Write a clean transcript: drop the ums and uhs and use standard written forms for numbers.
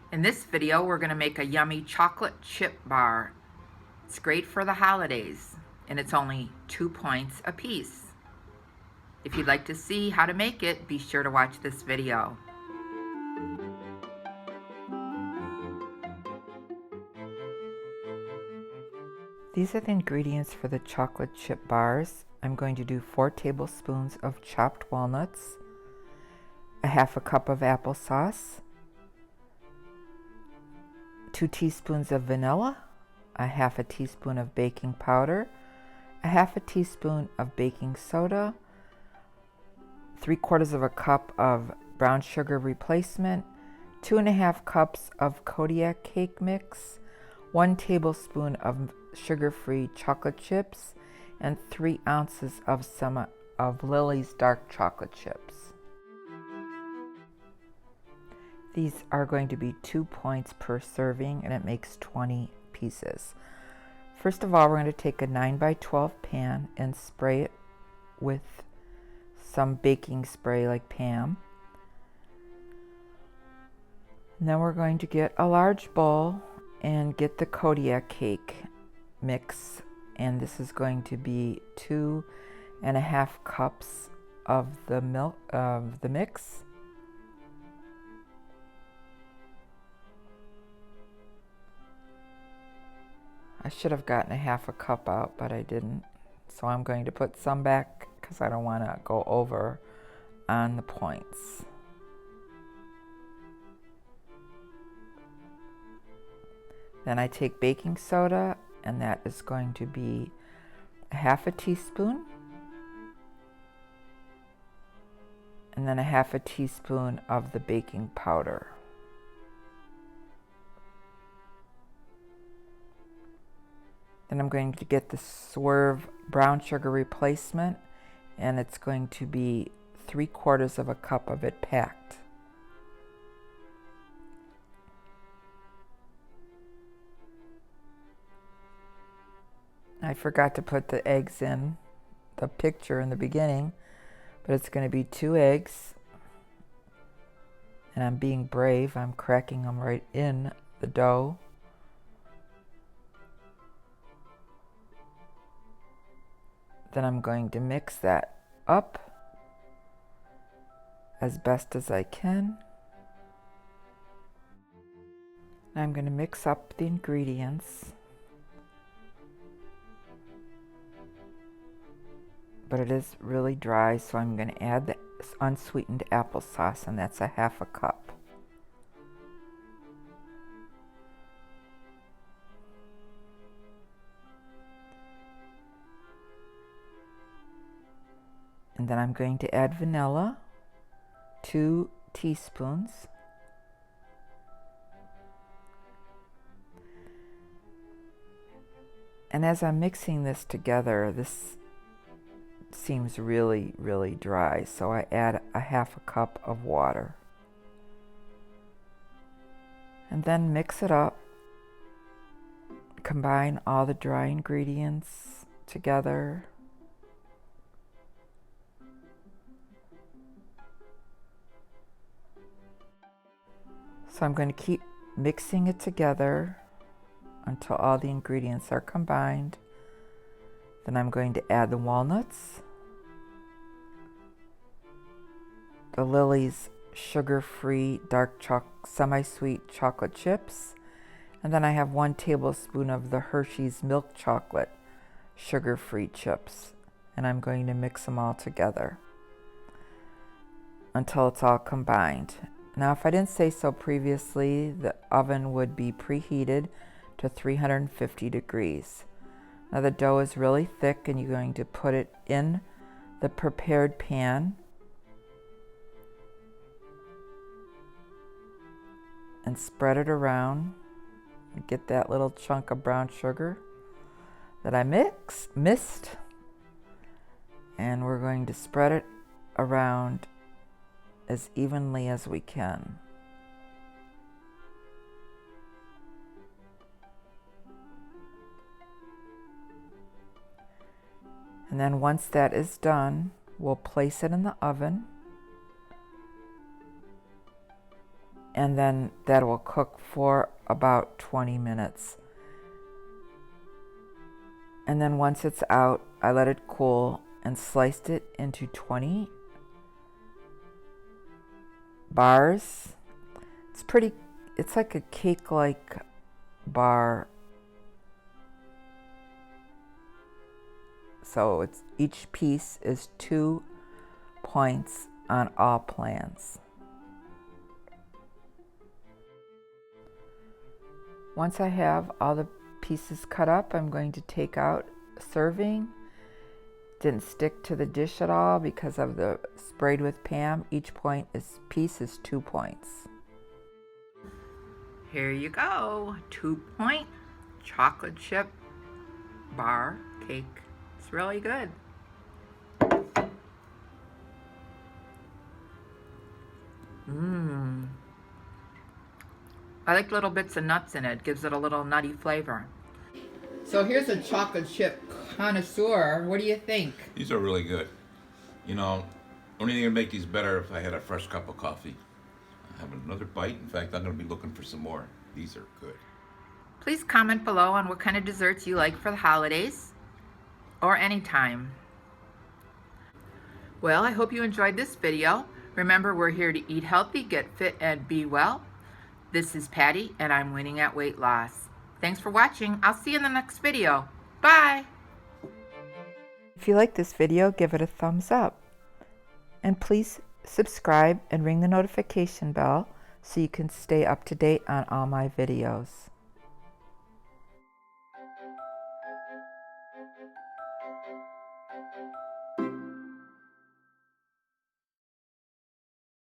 In this video, we're going to make a yummy chocolate chip bar. It's great for the holidays, and it's only 2 points a piece. If you'd like to see how to make it, be sure to watch this video. These are the ingredients for the chocolate chip bars. I'm going to do 4 tablespoons of chopped walnuts, a half a cup of applesauce, 2 teaspoons of vanilla, a half a teaspoon of baking powder, a half a teaspoon of baking soda, 3/4 of a cup of brown sugar replacement, 2.5 cups of Kodiak cake mix, 1 tablespoon of sugar-free chocolate chips, and 3 ounces of Lily's dark chocolate chips. These are going to be 2 points per serving, and it makes 20 pieces. First of all, we're going to take a 9x12 pan and spray it with some baking spray like Pam. And then we're going to get a large bowl and get the Kodiak cake mix, and this is going to be 2.5 cups of the mix. I should have gotten a half a cup out, but I didn't. So I'm going to put some back because I don't want to go over on the points. Then I take baking soda, and that is going to be a half a teaspoon. And then a half a teaspoon of the baking powder. Then I'm going to get the Swerve brown sugar replacement, and it's going to be 3/4 of a cup of it packed. I forgot to put the eggs in the picture in the beginning, but it's going to be 2 eggs, and I'm being brave. I'm cracking them right in the dough. Then I'm going to mix that up as best as I can. I'm going to mix up the ingredients, but it is really dry, so I'm going to add the unsweetened applesauce, and that's a half a cup. And then I'm going to add vanilla, 2 teaspoons. And as I'm mixing this together, this seems really, really dry, so I add a half a cup of water. And then mix it up. Combine all the dry ingredients together. So I'm going to keep mixing it together until all the ingredients are combined. Then I'm going to add the walnuts, the Lily's sugar-free dark semi-sweet chocolate chips, and then I have 1 tablespoon of the Hershey's milk chocolate sugar-free chips, and I'm going to mix them all together until it's all combined. Now, if I didn't say so previously, the oven would be preheated to 350 degrees. Now the dough is really thick, and you're going to put it in the prepared pan and spread it around. Get that little chunk of brown sugar that I missed, and we're going to spread it around as evenly as we can. And then once that is done, we'll place it in the oven and then that will cook for about 20 minutes. And then once it's out, I let it cool and sliced it into 20 bars. It's like a cake-like bar. So each piece is 2 points on all plans. Once I have all the pieces cut up, I'm going to take out serving. Didn't stick to the dish at all because of the sprayed with Pam. Each piece is 2 points. Here you go, 2-point chocolate chip bar cake. It's really good. I like little bits of nuts in it. Gives it a little nutty flavor. So here's a chocolate chip connoisseur. What do you think? These are really good. You know, only thing that would make these better if I had a fresh cup of coffee. I have another bite. In fact, I'm going to be looking for some more. These are good. Please comment below on what kind of desserts you like for the holidays or anytime. Well, I hope you enjoyed this video. Remember, we're here to eat healthy, get fit, and be well. This is Patty, and I'm winning at weight loss. Thanks for watching. I'll see you in the next video. Bye! If you like this video, give it a thumbs up. And please subscribe and ring the notification bell so you can stay up to date on all my videos.